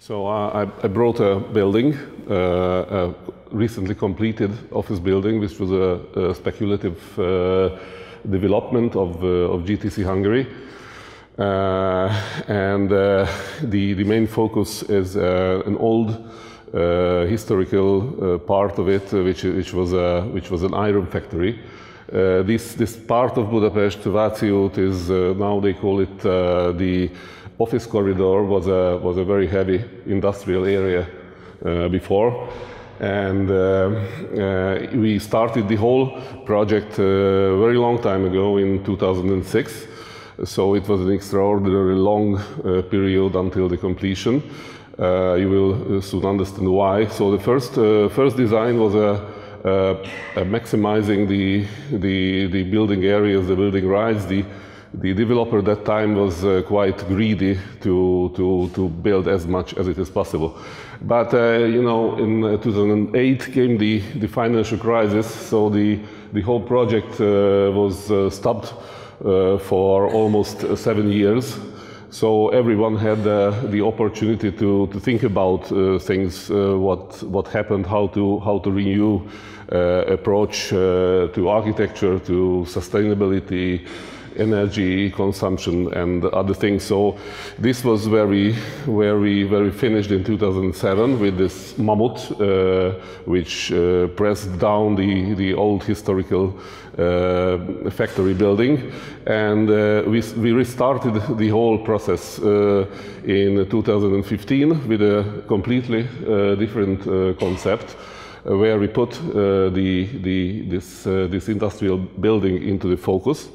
So I brought a building, a recently completed office building, which was a speculative development of GTC Hungary. The main focus is an old historical part of it, which was an iron factory. This part of Budapest, Váci út, is now they call it the office corridor. Was a very heavy industrial area before, and we started the whole project a very long time ago in 2006. So it was an extraordinarily long period until the completion. You will soon understand why. So the first design was maximizing the building areas, the building rights. The developer at that time was quite greedy to build as much as it is possible. But you know, in 2008 came the financial crisis, so the whole project was stopped for almost 7 years. So everyone had the opportunity to think about things, what happened, how to renew approach to architecture, to sustainability, energy consumption, and other things. So this was where we finished in 2007 with this mammoth, which pressed down the old historical factory building, and we restarted the whole process in 2015 with a completely different concept, where we put this industrial building into the focus.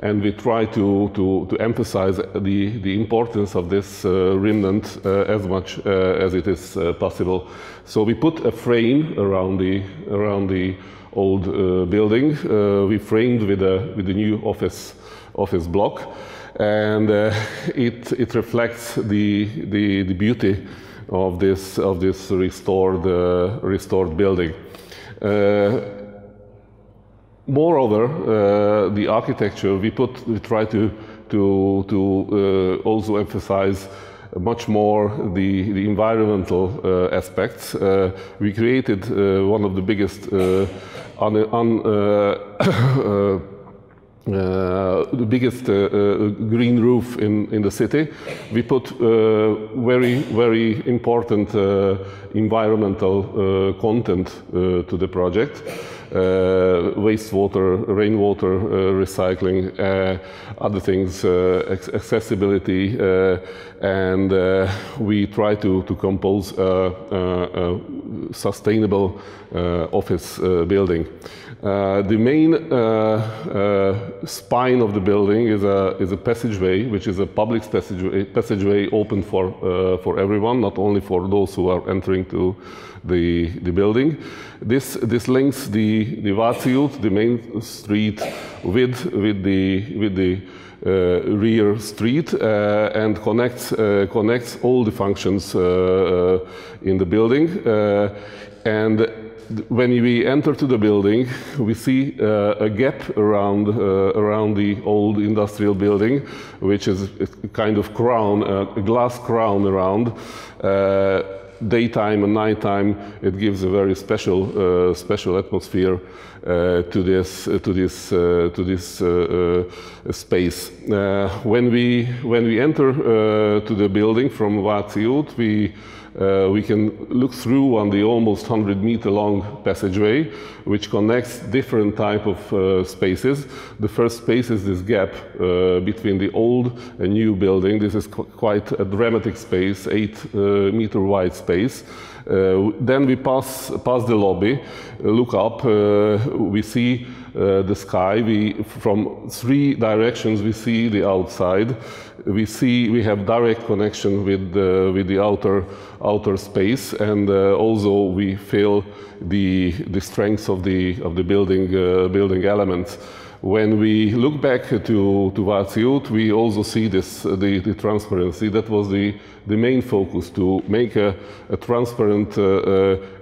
And we try to emphasize the importance of this remnant as much as it is possible. So we put a frame around the old building. We framed with a new office block, and it reflects the beauty of this restored building. Moreover, the architecture we try to also emphasize much more the environmental aspects. We created one of the biggest green roof in the city. We put very important environmental content to the project. Wastewater, rainwater recycling, other things, accessibility, and we try to compose a sustainable office building. The main spine of the building is a passageway, which is a public passageway open for everyone, not only for those who are entering to the building. This links the Váci út, the main street, with the rear street, and connects all the functions in the building. And when we enter to the building, we see a gap around the old industrial building, which is a kind of crown, a glass crown around. Daytime and nighttime, it gives a very special atmosphere to this space. When we enter to the building from Váci út, we can look through on the almost 100-meter long passageway, which connects different type of spaces. The first space is this gap between the old and new building. This is quite a dramatic space, 8-meter wide space. Then we pass the lobby, look up, we see the sky. From 3 directions we see the outside. We have direct connection with the outer space, and also we feel the strength of the building elements. When we look back to Váci út, we also see the transparency. That was the main focus, to make a transparent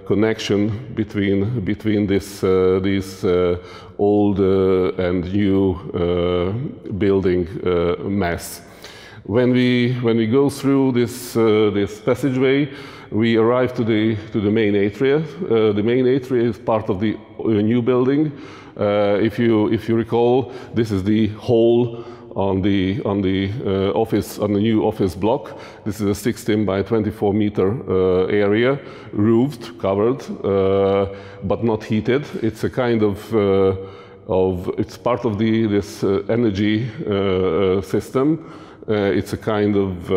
connection between this old and new building mass. When we go through this passageway, we arrive to the main atria. The main atria is part of the new building. If you recall, this is the hall on the new office block. This is a 16 by 24 meter area, roofed, covered, but not heated. It's a kind it's part of this energy system. It's a kind of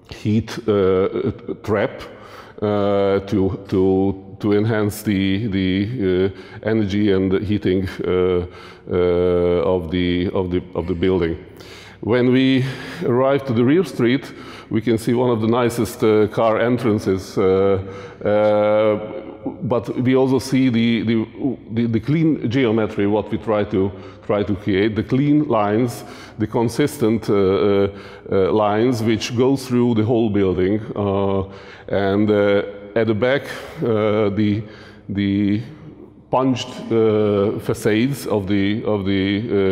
heat trap to enhance the energy and the heating of the building. When we arrive to the rear street, we can see one of the nicest car entrances. But we also see the clean geometry, what we try to create, the clean lines, the consistent lines which go through the whole building, and at the back the punched facades of the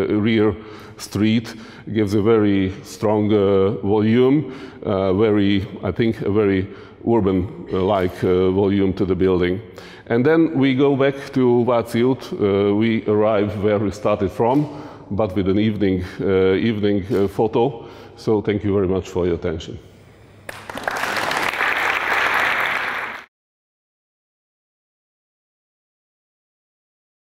rear street gives a very strong volume, I think a very urban-like volume to the building. And then we go back to JYA-RCHITECTS. We arrive where we started from, but with an evening photo. So thank you very much for your attention.